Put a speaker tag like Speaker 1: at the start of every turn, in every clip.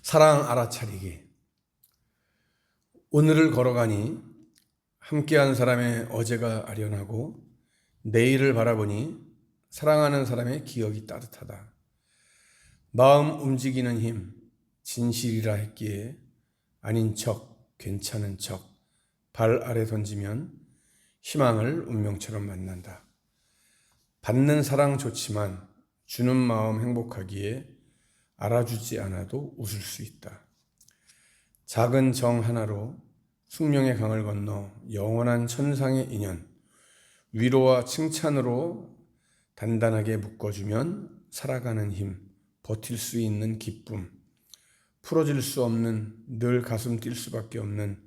Speaker 1: 사랑 알아차리기. 오늘을 걸어가니 함께한 사람의 어제가 아련하고 내일을 바라보니 사랑하는 사람의 기억이 따뜻하다. 마음 움직이는 힘, 진실이라 했기에 아닌 척, 괜찮은 척, 발 아래 던지면 희망을 운명처럼 만난다. 받는 사랑 좋지만 주는 마음 행복하기에 알아주지 않아도 웃을 수 있다. 작은 정 하나로 숙명의 강을 건너 영원한 천상의 인연, 위로와 칭찬으로 단단하게 묶어주면 살아가는 힘, 버틸 수 있는 기쁨, 풀어질 수 없는 늘 가슴 뛸 수밖에 없는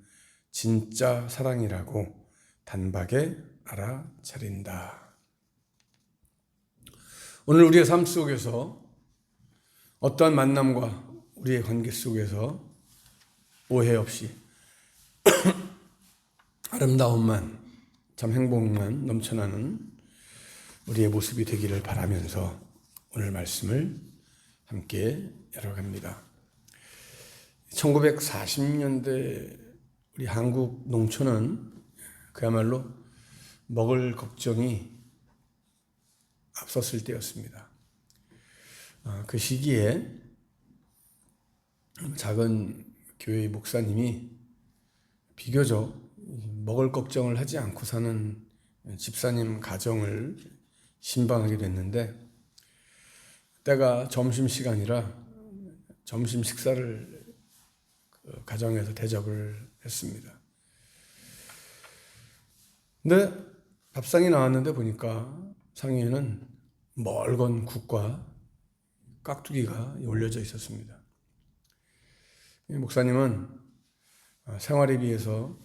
Speaker 1: 진짜 사랑이라고 단박에 알아차린다. 오늘 우리의 삶 속에서 어떠한 만남과 우리의 관계 속에서 오해 없이 아름다움만, 참 행복만 넘쳐나는 우리의 모습이 되기를 바라면서 오늘 말씀을 함께 열어갑니다. 1940년대 우리 한국 농촌은 그야말로 먹을 걱정이 앞섰을 때였습니다. 그 시기에 작은 교회의 목사님이 비교적 먹을 걱정을 하지 않고 사는 집사님 가정을 신방하게 됐는데, 때가 점심시간이라 점심 식사를 가정에서 대접을 했습니다. 근데 밥상이 나왔는데 보니까 상에는 멀건 국과 깍두기가 올려져 있었습니다. 목사님은 생활에 비해서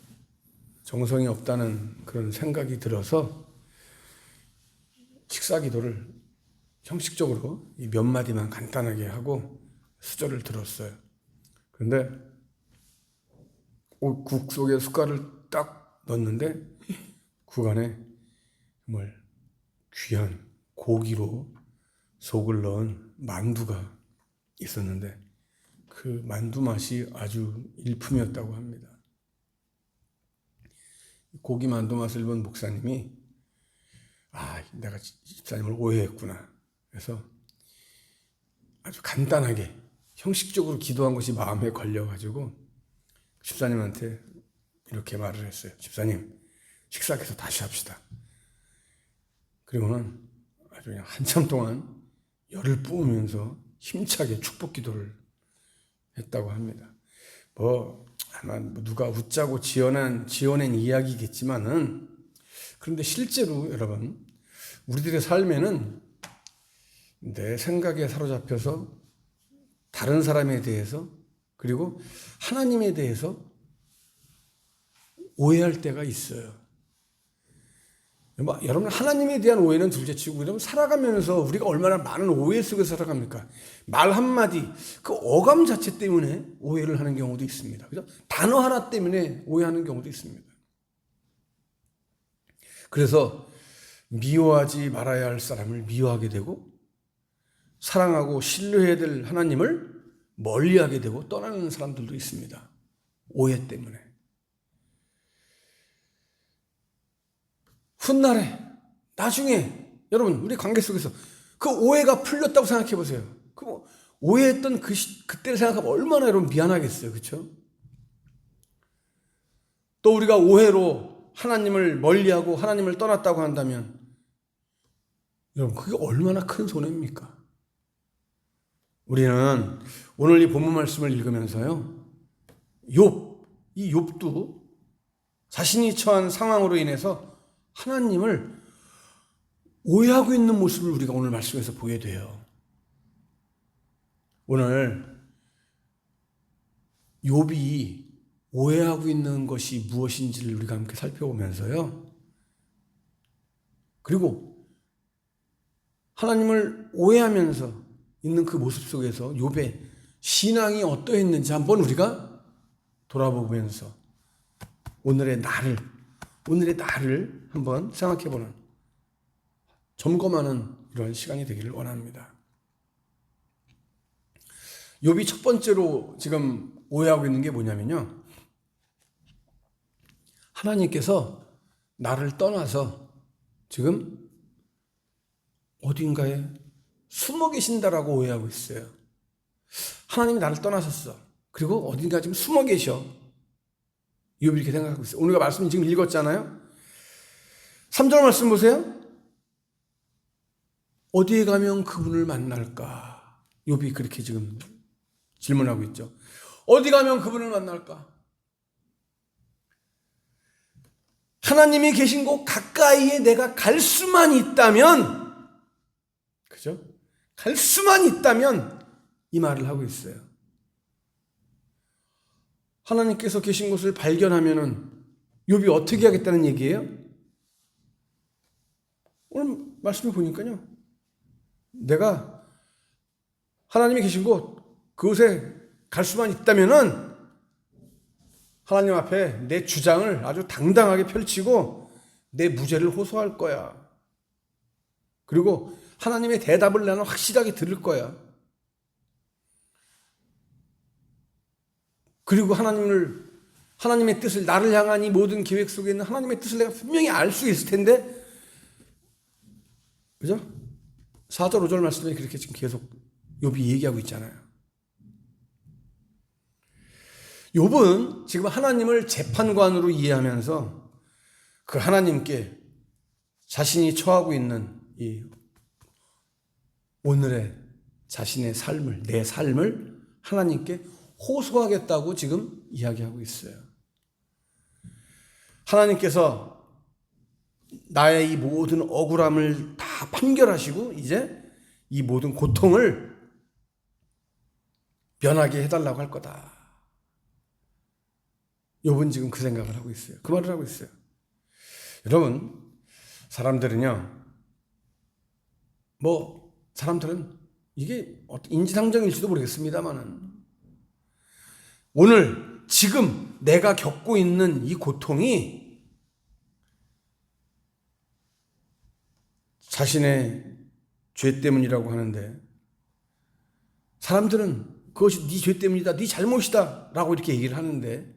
Speaker 1: 정성이 없다는 그런 생각이 들어서 식사 기도를 형식적으로 몇 마디만 간단하게 하고 수저를 들었어요. 그런데 국 속에 숟갈을 딱 넣었는데 국 안에 정말 귀한 고기로 속을 넣은 만두가 있었는데 그 만두 맛이 아주 일품이었다고 합니다. 고기 만두 맛을 본 목사님이 내가 집사님을 오해했구나. 그래서 아주 간단하게 형식적으로 기도한 것이 마음에 걸려가지고 집사님한테 이렇게 말을 했어요. 집사님, 식사해서 다시 합시다. 그리고는 아주 그냥 한참 동안 열을 뿜으면서 힘차게 축복 기도를 했다고 합니다. 아마 누가 웃자고 지어낸 이야기겠지만은, 그런데 실제로 여러분, 우리들의 삶에는 내 생각에 사로잡혀서 다른 사람에 대해서 그리고 하나님에 대해서 오해할 때가 있어요. 여러분, 하나님에 대한 오해는 둘째치고 여러분 살아가면서 우리가 얼마나 많은 오해 속에서 살아갑니까? 말 한마디, 그 어감 자체 때문에 오해를 하는 경우도 있습니다. 그죠? 단어 하나 때문에 오해하는 경우도 있습니다. 그래서 미워하지 말아야 할 사람을 미워하게 되고 사랑하고 신뢰해야 될 하나님을 멀리하게 되고 떠나는 사람들도 있습니다. 오해 때문에. 훗날에 나중에 여러분 우리 관계 속에서 그 오해가 풀렸다고 생각해 보세요. 오해했던 그때를 생각하면 얼마나 여러분 미안하겠어요. 그렇죠? 또 우리가 오해로 하나님을 멀리하고 하나님을 떠났다고 한다면 여러분 그게 얼마나 큰 손해입니까? 우리는 오늘 이 본문 말씀을 읽으면서요, 이 욥도 자신이 처한 상황으로 인해서 하나님을 오해하고 있는 모습을 우리가 오늘 말씀에서 보게 돼요. 오늘 욥이 오해하고 있는 것이 무엇인지를 우리가 함께 살펴보면서요, 그리고 하나님을 오해하면서 있는 그 모습 속에서 욥의 신앙이 어떠했는지 한번 우리가 돌아보면서 오늘의 나를 한번 생각해보는, 점검하는 이런 시간이 되기를 원합니다. 욥이 첫 번째로 지금 오해하고 있는 게 뭐냐면요. 하나님께서 나를 떠나서 지금 어딘가에 숨어 계신다라고 오해하고 있어요. 하나님이 나를 떠나셨어. 그리고 어딘가 지금 숨어 계셔. 욥이 이렇게 생각하고 있어요. 오늘 말씀 지금 읽었잖아요. 3절 말씀 보세요. 어디에 가면 그분을 만날까? 욥이 그렇게 지금 질문하고 있죠. 어디 가면 그분을 만날까? 하나님이 계신 곳 가까이에 내가 갈 수만 있다면, 그죠? 갈 수만 있다면 이 말을 하고 있어요. 하나님께서 계신 곳을 발견하면은 욥이 어떻게 하겠다는 얘기예요? 오늘 말씀을 보니까요. 내가 하나님이 계신 곳, 그곳에 갈 수만 있다면은 하나님 앞에 내 주장을 아주 당당하게 펼치고 내 무죄를 호소할 거야. 그리고 하나님의 대답을 나는 확실하게 들을 거야. 그리고 하나님의 뜻을, 나를 향한 이 모든 계획 속에 있는 하나님의 뜻을 내가 분명히 알 수 있을 텐데, 그죠? 4절, 5절 말씀에 그렇게 지금 계속 욥이 얘기하고 있잖아요. 욥은 지금 하나님을 재판관으로 이해하면서 그 하나님께 자신이 처하고 있는 이 오늘의 자신의 삶을, 내 삶을 하나님께 호소하겠다고 지금 이야기하고 있어요. 하나님께서 나의 이 모든 억울함을 다 판결하시고 이제 이 모든 고통을 면하게 해달라고 할 거다. 욥은 지금 그 생각을 하고 있어요. 그 말을 하고 있어요. 여러분, 사람들은요, 사람들은 이게 인지상정일지도 모르겠습니다만은 오늘 지금 내가 겪고 있는 이 고통이 자신의 죄 때문이라고 하는데 사람들은 그것이 네 죄 때문이다, 네 잘못이다 라고 이렇게 얘기를 하는데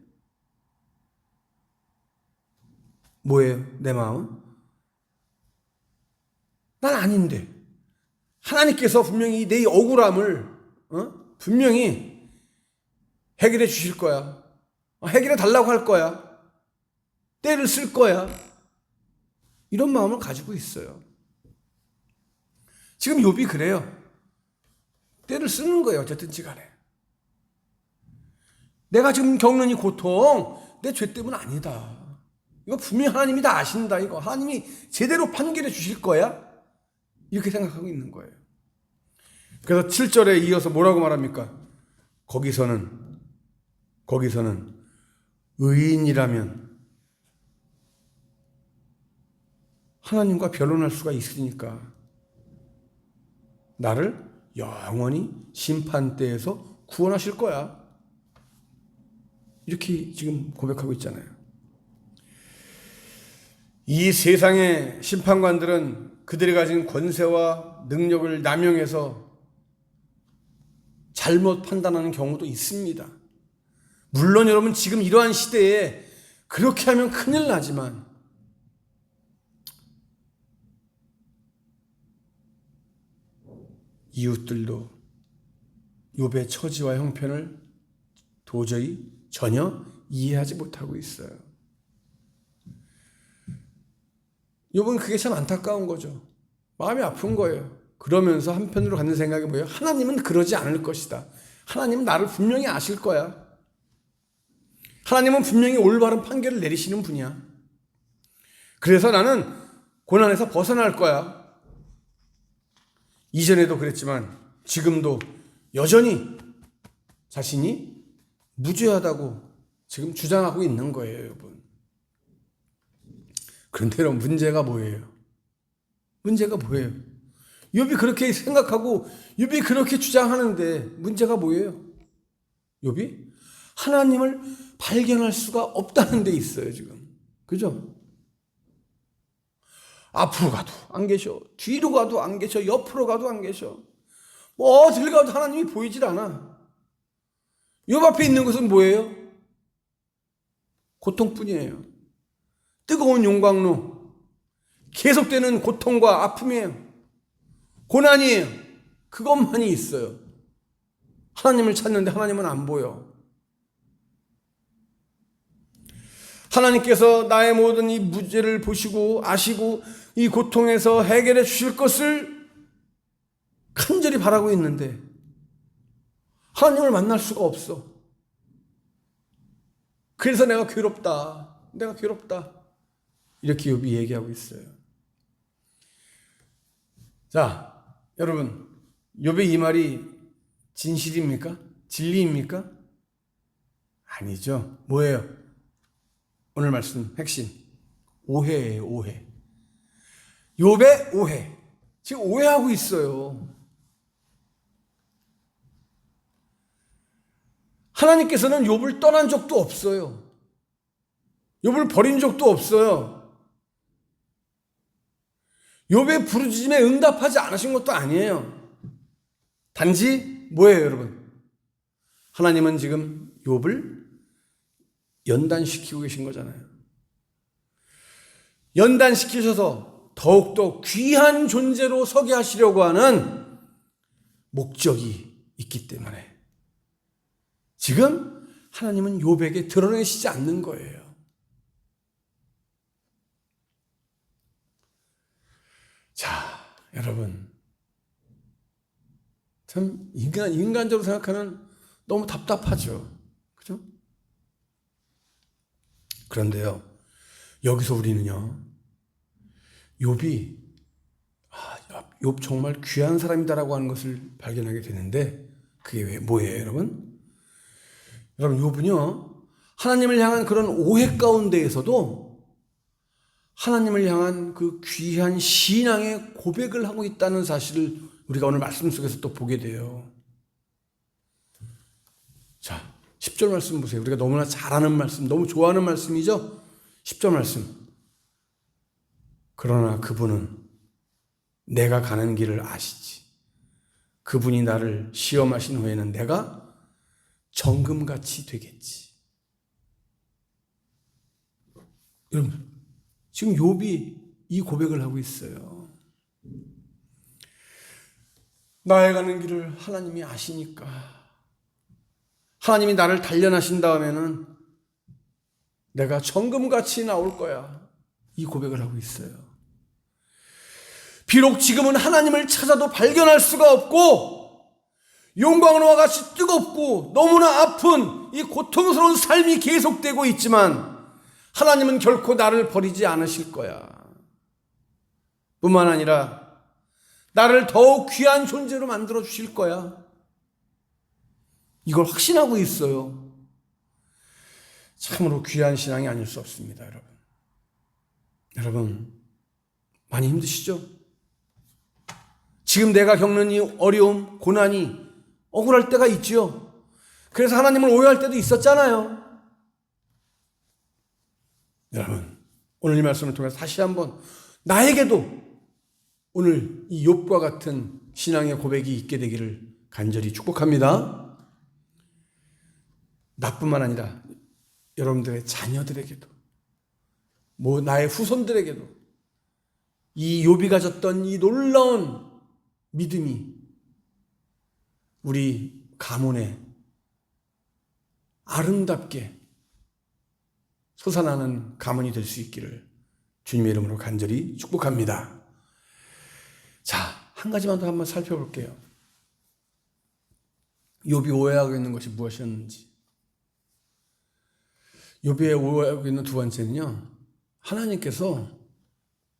Speaker 1: 뭐예요? 내 마음은? 난 아닌데 하나님께서 분명히 내 억울함을 분명히 해결해 주실 거야. 해결해 달라고 할 거야. 때를 쓸 거야. 이런 마음을 가지고 있어요. 지금 욥이 그래요. 때를 쓰는 거예요. 어쨌든지 간에. 내가 지금 겪는 이 고통 내 죄 때문 아니다. 이거 분명히 하나님이 다 아신다. 이거 하나님이 제대로 판결해 주실 거야. 이렇게 생각하고 있는 거예요. 그래서 7절에 이어서 뭐라고 말합니까? 거기서는 의인이라면 하나님과 변론할 수가 있으니까 나를 영원히 심판대에서 구원하실 거야. 이렇게 지금 고백하고 있잖아요. 이 세상의 심판관들은 그들이 가진 권세와 능력을 남용해서 잘못 판단하는 경우도 있습니다. 물론 여러분 지금 이러한 시대에 그렇게 하면 큰일 나지만 이웃들도 욥의 처지와 형편을 도저히 전혀 이해하지 못하고 있어요. 욥은 그게 참 안타까운 거죠. 마음이 아픈 거예요. 그러면서 한편으로 갖는 생각이 뭐예요? 하나님은 그러지 않을 것이다. 하나님은 나를 분명히 아실 거야. 하나님은 분명히 올바른 판결을 내리시는 분이야. 그래서 나는 고난에서 벗어날 거야. 이전에도 그랬지만 지금도 여전히 자신이 무죄하다고 지금 주장하고 있는 거예요, 여러분. 그런데 여러분 문제가 뭐예요? 문제가 뭐예요? 욥이 그렇게 생각하고 욥이 그렇게 주장하는데 문제가 뭐예요? 욥이 하나님을 발견할 수가 없다는 데 있어요, 지금. 그죠? 앞으로 가도 안 계셔. 뒤로 가도 안 계셔. 옆으로 가도 안 계셔. 어딜 가도 하나님이 보이질 않아. 욥 앞에 있는 것은 뭐예요? 고통뿐이에요. 뜨거운 용광로, 계속되는 고통과 아픔이에요. 고난이에요. 그것만이 있어요. 하나님을 찾는데 하나님은 안 보여. 하나님께서 나의 모든 이 문제를 보시고 아시고 이 고통에서 해결해 주실 것을 간절히 바라고 있는데 하나님을 만날 수가 없어. 그래서 내가 괴롭다. 내가 괴롭다. 이렇게 욥이 얘기하고 있어요. 자, 여러분, 욥의 이 말이 진실입니까? 진리입니까? 아니죠. 뭐예요? 오늘 말씀 핵심. 오해예요, 오해. 욥의 오해. 지금 오해하고 있어요. 하나님께서는 욥을 떠난 적도 없어요. 욥을 버린 적도 없어요. 욥의 부르짖음에 응답하지 않으신 것도 아니에요. 단지 뭐예요, 여러분? 하나님은 지금 욥을 연단시키고 계신 거잖아요. 연단시키셔서 더욱더 귀한 존재로 서게 하시려고 하는 목적이 있기 때문에 지금 하나님은 욥에게 드러내시지 않는 거예요. 자, 여러분, 참 인간적으로 생각하면 너무 답답하죠. 그죠? 그런데요, 여기서 우리는요, 욥이 욥 정말 귀한 사람이다라고 하는 것을 발견하게 되는데 그게 뭐예요, 여러분? 여러분, 욥은요, 하나님을 향한 그런 오해 가운데에서도 하나님을 향한 그 귀한 신앙의 고백을 하고 있다는 사실을 우리가 오늘 말씀 속에서 또 보게 돼요. 자, 10절 말씀 보세요. 우리가 너무나 잘 아는 말씀, 너무 좋아하는 말씀이죠? 10절 말씀. 그러나 그분은 내가 가는 길을 아시지. 그분이 나를 시험하신 후에는 내가 정금같이 되겠지. 여러분, 지금 욥이 이 고백을 하고 있어요. 나의 가는 길을 하나님이 아시니까 하나님이 나를 단련하신 다음에는 내가 정금같이 나올 거야. 이 고백을 하고 있어요. 비록 지금은 하나님을 찾아도 발견할 수가 없고 용광로와 같이 뜨겁고 너무나 아픈 이 고통스러운 삶이 계속되고 있지만 하나님은 결코 나를 버리지 않으실 거야. 뿐만 아니라 나를 더욱 귀한 존재로 만들어 주실 거야. 이걸 확신하고 있어요. 참으로 귀한 신앙이 아닐 수 없습니다, 여러분. 여러분, 많이 힘드시죠? 지금 내가 겪는 이 어려움, 고난이 억울할 때가 있죠. 그래서 하나님을 오해할 때도 있었잖아요. 여러분, 오늘 이 말씀을 통해서 다시 한번 나에게도 오늘 이 욥과 같은 신앙의 고백이 있게 되기를 간절히 축복합니다. 나뿐만 아니라 여러분들의 자녀들에게도 나의 후손들에게도 이 욥이 가졌던 이 놀라운 믿음이 우리 가문에 아름답게 솟아나는 가문이 될 수 있기를 주님의 이름으로 간절히 축복합니다. 자, 한 가지만 더 한번 살펴볼게요. 욥이 오해하고 있는 것이 무엇이었는지. 욥이 오해하고 있는 두 번째는요, 하나님께서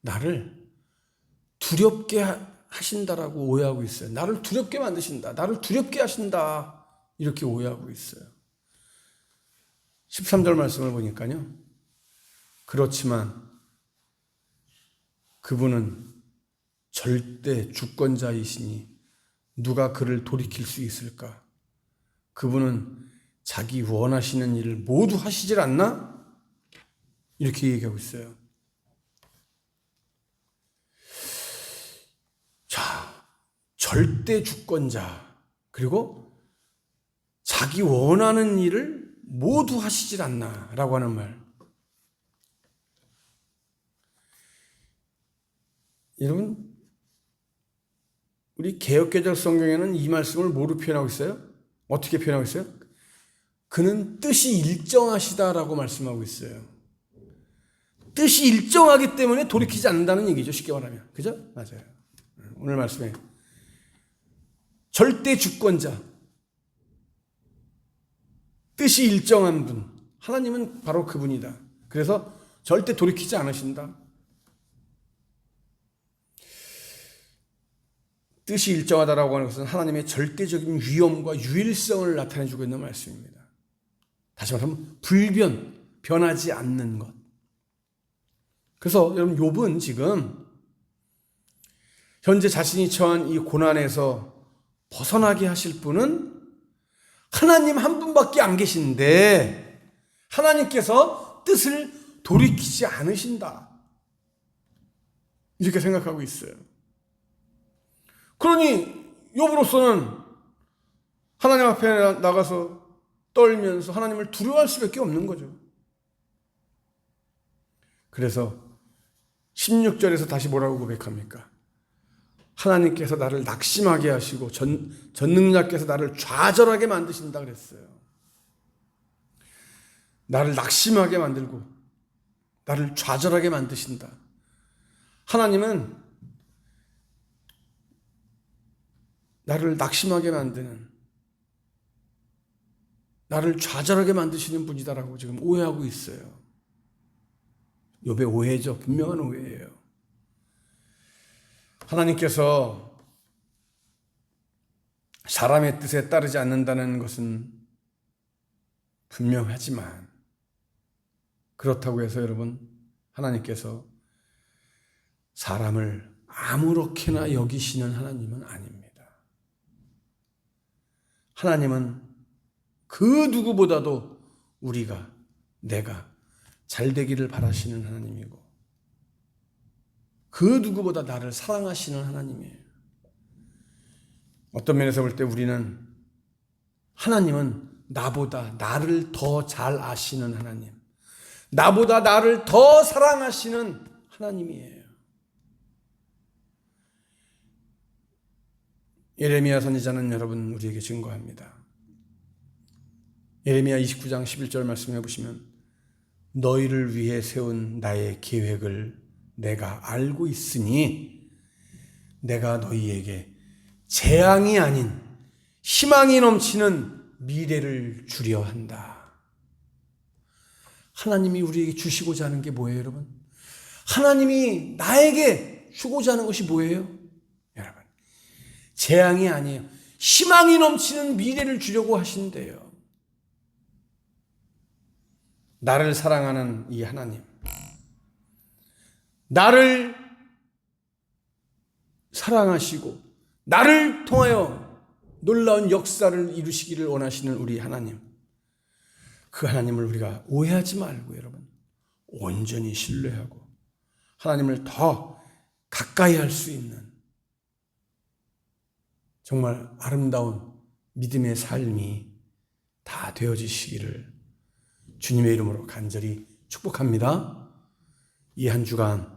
Speaker 1: 나를 두렵게 하신다라고 오해하고 있어요. 나를 두렵게 만드신다. 나를 두렵게 하신다. 이렇게 오해하고 있어요. 13절 말씀을 보니까요. 그렇지만 그분은 절대 주권자이시니 누가 그를 돌이킬 수 있을까? 그분은 자기 원하시는 일을 모두 하시질 않나? 이렇게 얘기하고 있어요. 자, 절대 주권자, 그리고 자기 원하는 일을 모두 하시질 않나라고 하는 말. 여러분, 우리 개역개정 성경에는 이 말씀을 뭐로 표현하고 있어요? 어떻게 표현하고 있어요? 그는 뜻이 일정하시다라고 말씀하고 있어요. 뜻이 일정하기 때문에 돌이키지 않는다는 얘기죠. 쉽게 말하면. 그죠? 맞아요. 오늘 말씀에 절대 주권자, 뜻이 일정한 분, 하나님은 바로 그분이다. 그래서 절대 돌이키지 않으신다. 뜻이 일정하다라고 하는 것은 하나님의 절대적인 위엄과 유일성을 나타내주고 있는 말씀입니다. 다시 말하면 불변, 변하지 않는 것. 그래서 여러분, 욥은 지금 현재 자신이 처한 이 고난에서 벗어나게 하실 분은 하나님 한 분밖에 안 계신데 하나님께서 뜻을 돌이키지 않으신다. 이렇게 생각하고 있어요. 그러니 욥으로서는 하나님 앞에 나가서 떨면서 하나님을 두려워할 수밖에 없는 거죠. 그래서 16절에서 다시 뭐라고 고백합니까? 하나님께서 나를 낙심하게 하시고 전능자께서 나를 좌절하게 만드신다 그랬어요. 나를 낙심하게 만들고 나를 좌절하게 만드신다. 하나님은 나를 낙심하게 만드는, 나를 좌절하게 만드시는 분이다라고 지금 오해하고 있어요. 욥의 오해죠. 분명한 오해예요. 하나님께서 사람의 뜻에 따르지 않는다는 것은 분명하지만 그렇다고 해서 여러분, 하나님께서 사람을 아무렇게나 여기시는 하나님은 아닙니다. 하나님은 그 누구보다도 우리가, 내가 잘 되기를 바라시는 하나님이고 그 누구보다 나를 사랑하시는 하나님이에요. 어떤 면에서 볼 때 우리는, 하나님은 나보다 나를 더 잘 아시는 하나님, 나보다 나를 더 사랑하시는 하나님이에요. 예레미야 선지자는 여러분 우리에게 증거합니다. 예레미야 29장 11절 말씀해 보시면 너희를 위해 세운 나의 계획을 내가 알고 있으니 내가 너희에게 재앙이 아닌 희망이 넘치는 미래를 주려 한다. 하나님이 우리에게 주시고자 하는 게 뭐예요, 여러분? 하나님이 나에게 주고자 하는 것이 뭐예요? 여러분, 재앙이 아니에요. 희망이 넘치는 미래를 주려고 하신대요. 나를 사랑하는 이 하나님, 나를 사랑하시고 나를 통하여 놀라운 역사를 이루시기를 원하시는 우리 하나님, 그 하나님을 우리가 오해하지 말고 여러분 온전히 신뢰하고 하나님을 더 가까이 할 수 있는 정말 아름다운 믿음의 삶이 다 되어지시기를 주님의 이름으로 간절히 축복합니다. 이 한 주간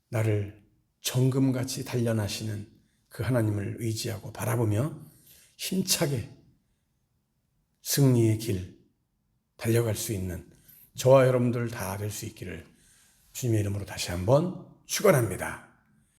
Speaker 1: 나를 정금같이 단련하시는 그 하나님을 의지하고 바라보며 힘차게 승리의 길 달려갈 수 있는 저와 여러분들 다 될 수 있기를 주님의 이름으로 다시 한번 축원합니다.